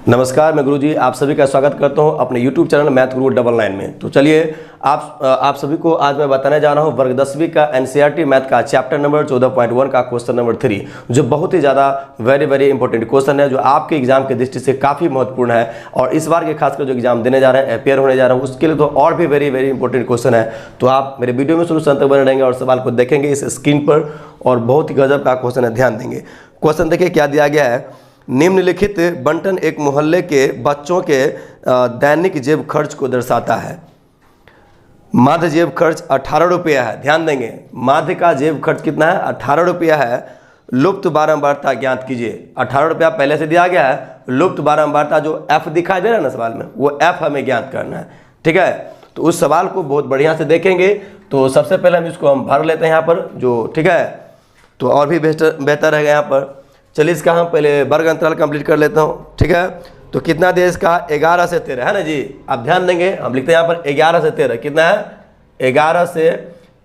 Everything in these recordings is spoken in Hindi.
नमस्कार, मैं गुरुजी आप सभी का स्वागत करता हूं अपने YouTube चैनल मैथ गुरु 99 में। तो चलिए आप सभी को आज मैं बताने जा रहा हूं वर्ग 10वीं का NCERT मैथ का चैप्टर नंबर 14.1 का क्वेश्चन नंबर 3, जो बहुत ही ज़्यादा वेरी इंपॉर्टेंट क्वेश्चन है, जो आपके एग्जाम के दृष्टि से काफ़ी महत्वपूर्ण है। और इस बार के खासकर जो एग्जाम देने जा रहे हैं, अपेयर होने जा रहा हूँ, उसके लिए तो और भी वेरी इंपॉर्टेंट क्वेश्चन है। तो आप मेरे वीडियो में शुरू से अंत तक बने रहेंगे और सवाल को देखेंगे इस स्क्रीन पर, और बहुत ही गजब का क्वेश्चन है, ध्यान देंगे। क्वेश्चन देखिए क्या दिया गया है। निम्नलिखित बंटन एक मोहल्ले के बच्चों के दैनिक जेब खर्च को दर्शाता है। माध्य जेब खर्च 18 रुपया है, ध्यान देंगे। माध्य का जेब खर्च कितना है? 18 रुपया है। लुप्त बारंबारता ज्ञात कीजिए। 18 रुपया पहले से दिया गया है। लुप्त बारंबारता जो एफ दिखाई दे रहा है ना सवाल में, वो एफ हमें ज्ञात करना है, ठीक है। तो उस सवाल को बहुत बढ़िया से देखेंगे। तो सबसे पहले हम इसको भर लेते हैं यहाँ पर, जो ठीक है, तो और भी बेहतर रहेगा यहाँ पर। चलिए इसका हम पहले वर्ग अंतराल कंप्लीट कर लेता हूँ, ठीक है। तो कितना दिया इसका? 11 से 13 है ना जी। आप ध्यान देंगे, हम लिखते हैं यहाँ पर 11 से 13 कितना है? 11 से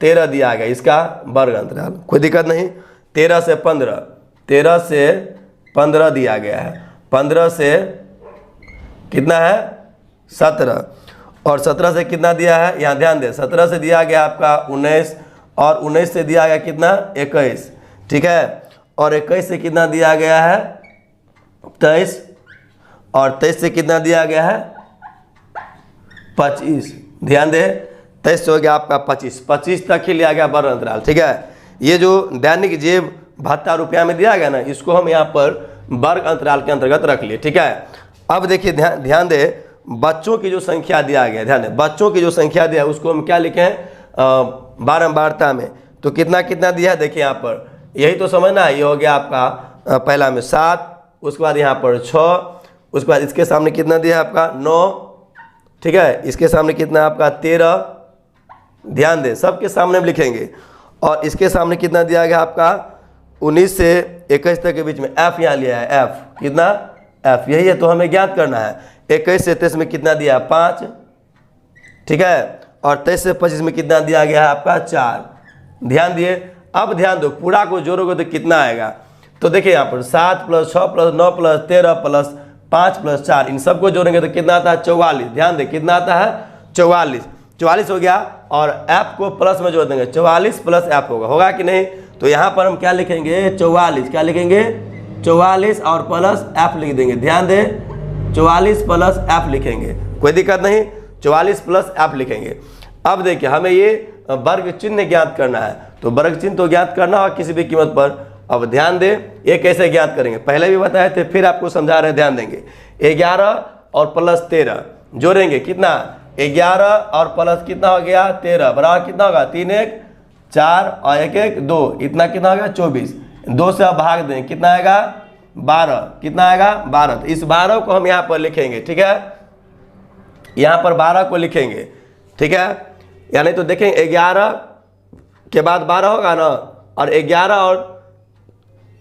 13 दिया गया इसका वर्ग अंतराल, कोई दिक्कत नहीं। 13 से 15, 13 से 15 दिया गया है। 15 से कितना है? 17, और 17 से कितना दिया है? यहाँ ध्यान दें, 17 से दिया गया आपका 19, और 19 से दिया गया कितना? 21, ठीक है। और 21 से कितना दिया गया है? 23, और 23 से कितना दिया गया है? 25, ध्यान दे। 23 से हो गया आपका 25, 25 तक ही लिया गया वर्ग अंतराल, ठीक है। ये जो दैनिक जेब भत्ता रुपया में दिया गया ना, इसको हम यहाँ पर वर्ग अंतराल के अंतर्गत रख लिए, ठीक है। अब देखिए ध्यान दे, बच्चों की जो संख्या दिया गया, ध्यान दे, बच्चों की जो संख्या दिया है उसको हम क्या लिखे हैं? बारंबारता में। तो कितना कितना दिया है देखिए यहाँ पर, यही तो समझना है। ये हो गया आपका पहला में 7, उसके बाद यहाँ पर 6, उसके बाद इसके सामने कितना दिया है आपका? 9, ठीक है। इसके सामने कितना है आपका? 13, ध्यान दें, सबके सामने हम लिखेंगे। और इसके सामने कितना दिया गया आपका? 19 से 21 तक के बीच में एफ यहाँ लिया है। एफ कितना? एफ यही है, तो हमें ज्ञात करना है। 21 से 23 में कितना दिया है? 5, ठीक है। और 23 से 25 में कितना दिया गया है आपका? 4, ध्यान दिए। अब ध्यान दो, पूरा को जोड़ोगे तो कितना आएगा? तो देखिए यहाँ पर 7 + 6 + 9 + 13 + 5 + 4, इन सबको जोड़ेंगे तो कितना आता है? 44, ध्यान दे कितना आता है? 44, 44 हो गया। और एफ को प्लस में जोड़ देंगे, 44 + एफ होगा कि नहीं? तो यहाँ पर हम क्या लिखेंगे? 44, क्या लिखेंगे? 44 और प्लस एफ लिख देंगे, ध्यान दे, 44 + एफ लिखेंगे, कोई दिक्कत नहीं। 44 + एफ लिखेंगे। अब देखिए हमें ये वर्ग चिन्ह ज्ञात करना है, तो वर्ग चिन्ह तो ज्ञात करना होगा किसी भी कीमत पर। अब ध्यान दें, ये कैसे ज्ञात करेंगे, पहले भी बताए थे, फिर आपको समझा रहे हैं, ध्यान देंगे। 11 और प्लस 13 जोड़ेंगे, कितना? 11 और प्लस कितना हो गया? 13, बराबर कितना होगा? 3 1 4 और 1 1 2, इतना कितना हो गया? 24। 2 से आप भाग दें, कितना आएगा? 12, कितना आएगा? 12। तो इस 12 को हम यहाँ पर लिखेंगे, ठीक है। यहाँ पर 12 को लिखेंगे, ठीक है। यानी तो देखें 11 के बाद 12 होगा ना, और 11 और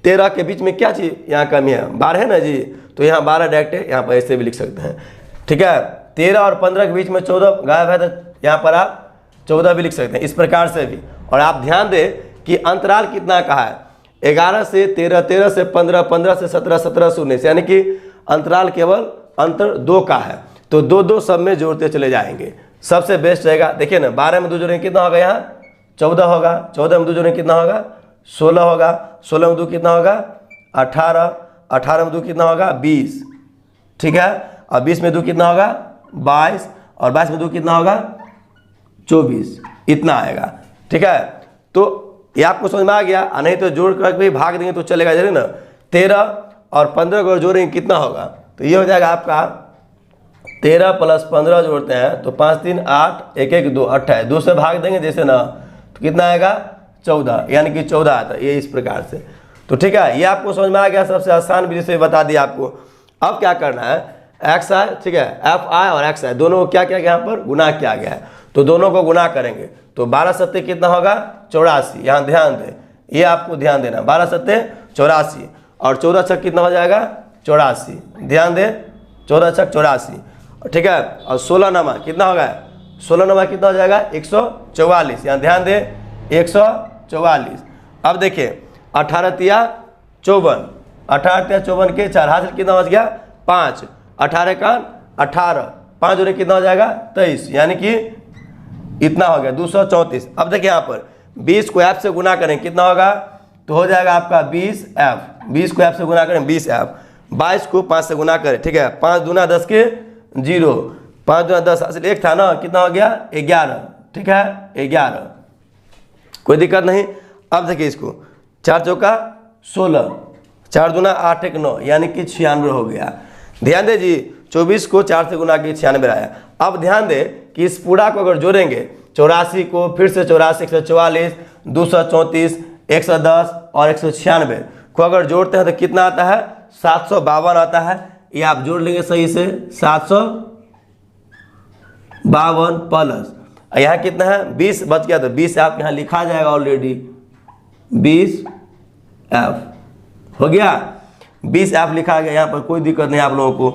13 के बीच में क्या चीज़ यहाँ कमी है? 12 है ना जी। तो यहाँ 12 डायरेक्ट है, यहाँ पर ऐसे भी लिख सकते हैं, ठीक है। 13 और 15 के बीच में 14 गायब है, तो यहाँ पर आप 14 भी लिख सकते हैं, इस प्रकार से भी। और आप ध्यान दें कि अंतराल कितना कहा है? 11 से 13, 13 से 15, 15 से 17, 17 से 19, यानी कि अंतराल केवल अंतर 2 का है। तो 2 2 सब में जोड़ते चले जाएंगे, सबसे बेस्ट रहेगा। देखिए ना, 12 में 2 जोड़ेंगे कितना होगा? यहाँ 14 होगा। 14 में 2 जोड़ेंगे कितना होगा? 16 होगा। 16 में 2 कितना होगा? 18। 18 में 2 कितना होगा? 20, ठीक है। और 20 में 2 कितना होगा? 22, और 22 में 2 कितना होगा? 24, इतना आएगा, ठीक है। तो ये आपको समझ में आ गया? नहीं तो जोड़ कर भी भाग देंगे तो चलेगा, जरूर ना। 13 और 15 को जोड़ेंगे कितना होगा? तो ये हो जाएगा आपका 13 + 15 जोड़ते हैं तो 5 3 8 1 1 2 28, 2 से भाग देंगे जैसे ना, तो कितना आएगा? 14, यानी कि 14 आता है, ये इस प्रकार से। तो ठीक है, ये आपको समझ में आ गया, सबसे आसान विधि से बता दिया आपको। अब क्या करना है? एक्स आई, ठीक है, एफ आई और एक्स आई दोनों को क्या किया गया? यहाँ पर गुना किया गया है, तो दोनों को गुना करेंगे तो 12 सत्ते कितना होगा? 84। यहाँ ध्यान दें, ये आपको ध्यान देना, 12 सत्ते 84, और 14 छक कितना हो जाएगा? 84, ध्यान दें, 14 छक 84, ठीक है। और 16 नमा कितना होगा? 16 नमा कितना हो जाएगा? 144, यहाँ ध्यान दें, 144। अब देखिए 18 तिया 54, 18 तिया 54 के 4 हाथ कितना बच गया? 5, 18 का 18, 5 जोड़े कितना हो जाएगा 23, यानी कि इतना हो गया 234। अब देखिए यहाँ पर 20 को f से गुना करें कितना होगा, तो हो जाएगा आपका 20f। 20 को f से गुना करें 20f। 22 को 5 से गुना करें, ठीक है, 5 दूना 10 के 0, 5 दूना 10 असल 1 था ना, कितना हो गया 11, ठीक है 11, कोई दिक्कत नहीं। अब देखिए इसको 4 चौका 16, 4 दूना 8 1 9, यानी कि 96 हो गया। ध्यान दे जी, 24 को 4 से गुना के 96 आया। अब ध्यान दे कि इस पूरा को अगर जोड़ेंगे 84 को फिर से 84, 144, 234, 110 और 196 को अगर जोड़ते हैं तो कितना आता है 752 आता है। ये आप जोड़ लेंगे सही से, 752 प्लस यहाँ कितना है 20 बच गया, तो 20 आप यहाँ लिखा जाएगा ऑलरेडी, 20f हो गया, 20f लिखा गया यहाँ पर, कोई दिक्कत नहीं आप लोगों को।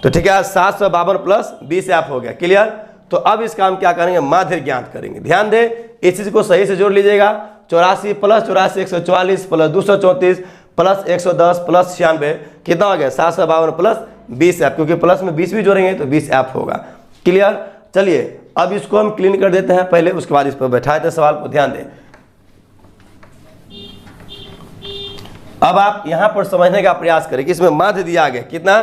तो ठीक है 752 प्लस 20f हो गया, क्लियर। तो अब इसका हम क्या करेंगे, माध्य ज्ञात करेंगे। ध्यान दे इस चीज को सही से जोड़ लीजिएगा, 84 प्लस 84 144 प्लस 234 प्लस 110 प्लस 96 कितना हो गया 752 प्लस 20f, क्योंकि प्लस में 20 भी जोड़ेंगे तो 20f होगा, क्लियर। चलिए अब इसको हम क्लीन कर देते हैं पहले, उसके बाद इस पर बैठाए थे सवाल को, ध्यान दें। अब आप यहां पर समझने का प्रयास करें कि इसमें माध्य दिया गया कितना,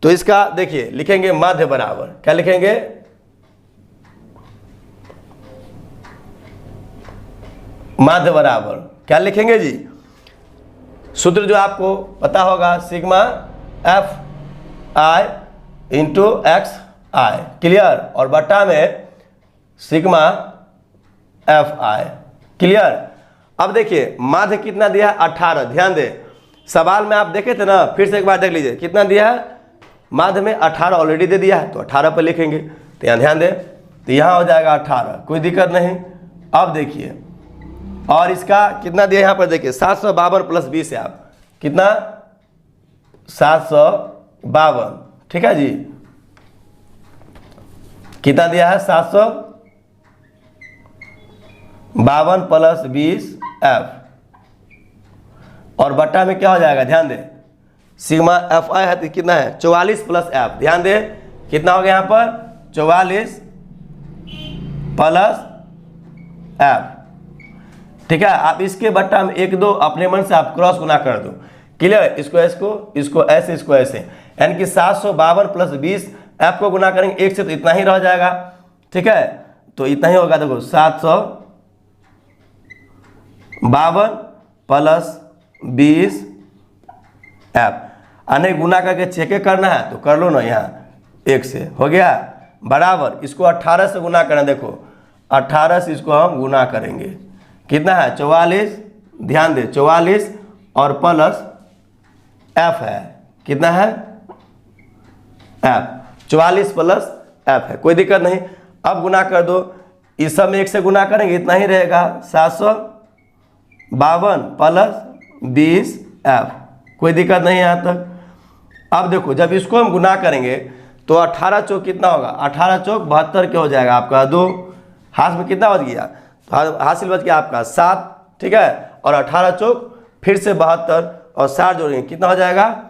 तो इसका देखिए लिखेंगे माध्य बराबर, क्या लिखेंगे, माध्य बराबर क्या लिखेंगे जी, सूत्र जो आपको पता होगा sigma F I into x I, clear, और बट्टा में सिग्मा एफ आई, क्लियर। अब देखिए माध्य कितना दिया है 18, ध्यान दे सवाल में आप देखे थे ना, फिर से एक बार देख लीजिए कितना दिया है, माध्य में 18 ऑलरेडी दे दिया है, तो 18 पर लिखेंगे, तो यहाँ ध्यान दे, तो यहाँ हो जाएगा 18, कोई दिक्कत नहीं। अब देखिए और इसका कितना दिया यहाँ पर देखिए 752 प्लस 20 है, आप कितना 752, ठीक है जी, कितना दिया है 752 प्लस 20f, और बट्टा में क्या हो जाएगा, ध्यान दे सिग्मा एफ आई है तो कितना है 44 प्लस f, ध्यान दे कितना हो गया यहाँ पर 44 प्लस f, ठीक है। आप इसके बट्टा में 1 2 अपने मन से आप क्रॉस गुना कर दो, क्लियर, इसको ऐसे इसको ऐसे, यानी कि 752 प्लस 20 f को गुना करेंगे 1 से तो इतना ही रह जाएगा, ठीक है, तो इतना ही होगा, देखो 752 प्लस 20 f, अने गुना करके चेक करना है तो कर लो ना, यहाँ 1 से हो गया, बराबर इसको 18 से गुना करना, देखो 18 से इसको हम गुना करेंगे, कितना है 44, ध्यान दे 44 और प्लस f है, कितना है f, 44 प्लस f है, कोई दिक्कत नहीं। अब गुना कर दो, इस सब में 1 से गुना करेंगे इतना ही रहेगा, 752 प्लस 20f, कोई दिक्कत नहीं यहाँ तक। अब देखो जब इसको हम गुना करेंगे तो 18 चौक कितना होगा, 18 चौक 72 क्या हो जाएगा आपका 2, हाथ में कितना बच गया, हासिल बच गया आपका 7, ठीक है, और 18 चौक फिर से 72 और 60 जोड़ेंगे कितना हो जाएगा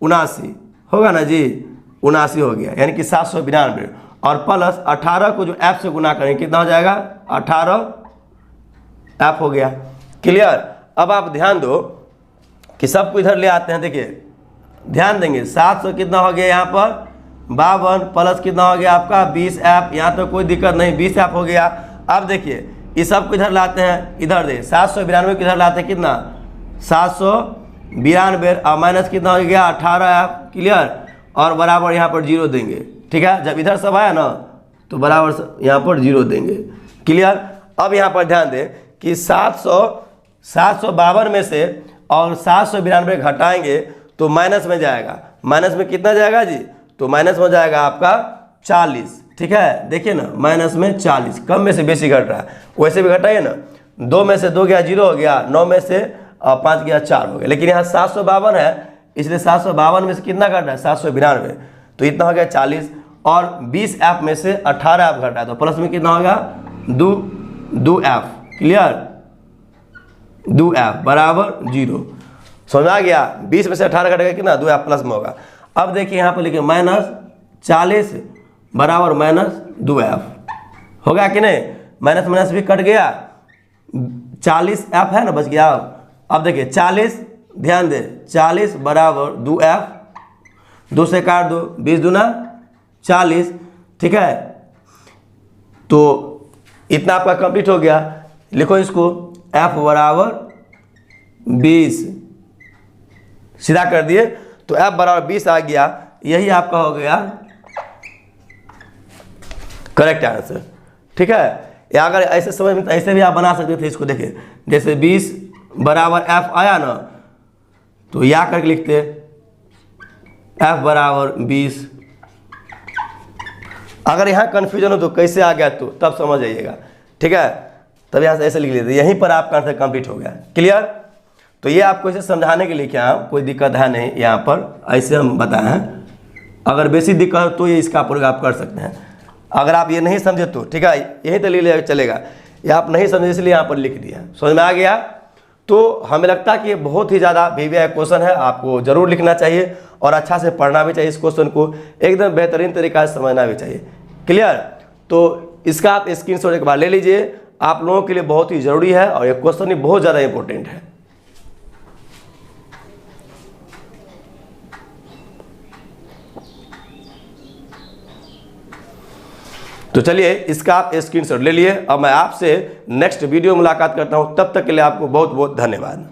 79, होगा ना जी, 79 हो गया, यानी कि 792, और प्लस 18 को जो f से गुना करेंगे कितना हो जाएगा 18f हो गया, क्लियर। अब आप ध्यान दो कि सबको इधर ले आते हैं, देखिए ध्यान देंगे 700 कितना हो गया यहाँ पर 52 प्लस कितना हो गया आपका 20f, यहाँ तो कोई दिक्कत नहीं 20f हो गया। अब देखिए इस सब को इधर लाते हैं, इधर दे 792 को इधर लाते हैं, कितना 792 और माइनस कितना हो गया 18f, क्लियर, और बराबर यहाँ पर 0 देंगे, ठीक है, जब इधर सब आया ना तो बराबर यहाँ पर 0 देंगे, क्लियर। अब यहाँ पर ध्यान दें कि 752 में से और 792 घटाएंगे तो माइनस में जाएगा, माइनस में कितना जाएगा जी, तो माइनस में जाएगा आपका 40, ठीक है, देखिए ना माइनस में 40, कम में से बेसी घट रहा है, वैसे भी घटाइए ना, 2 में से 2 गया 0 हो गया, 9 में से 5 गया 4 हो गया, लेकिन यहाँ 752 है इसलिए 752 में से कितना घटा है 792, तो इतना हो गया 40, और 20f में से 18f घटा है तो प्लस में कितना होगा 2f, क्लियर, 2f बराबर 0, समझ आ गया, 20 में से 18 घटेगा कितना 2f प्लस में होगा। अब देखिए यहाँ पर लिखे -40 बराबर -2f, हो गया कि नहीं? माइनस माइनस भी कट गया, 40f है ना, बच गया। अब देखिए 40, ध्यान दे, 40 बराबर 2f, 2 से काट दो, 20 दूना 40, ठीक है। तो इतना आपका कंप्लीट हो गया। लिखो इसको, f बराबर 20, सीधा कर दिए तो f बराबर 20 आ गया। यही आपका हो गया करेक्ट आंसर, ठीक है। या अगर ऐसे समझ में, ऐसे भी आप बना सकते थे इसको। देखिए जैसे 20 बराबर f आया ना, तो या करके लिखते f बराबर 20। अगर यहाँ कन्फ्यूजन हो तो कैसे आ गया तो तब समझ जाइएगा, ठीक है। तब यहाँ से ऐसे लिख लेते, यहीं पर आपका आंसर कंप्लीट हो गया। क्लियर? तो ये आपको इसे समझाने के लिए क्या, कोई दिक्कत है नहीं, यहाँ पर ऐसे हम बताए हैं। अगर बेसी दिक्कत हो तो ये इसका प्रयोग आप कर सकते हैं। अगर आप ये नहीं समझे तो ठीक है, यहीं तक ले चलेगा। ये आप नहीं समझे इसलिए यहाँ पर लिख दिया। समझ में आ गया? तो हमें लगता है कि ये बहुत ही ज़्यादा VVI क्वेश्चन है, आपको ज़रूर लिखना चाहिए और अच्छा से पढ़ना भी चाहिए। इस क्वेश्चन को एकदम बेहतरीन तरीक़ा से समझना भी चाहिए। क्लियर? तो इसका आप स्क्रीनशॉट एक बार ले लीजिए, आप लोगों के लिए बहुत ही ज़रूरी है और ये क्वेश्चन ही बहुत ज़्यादा इंपॉर्टेंट है। तो चलिए इसका आप स्क्रीनशॉट ले लिए। अब मैं आपसे नेक्स्ट वीडियो मुलाकात करता हूं, तब तक के लिए आपको बहुत बहुत धन्यवाद।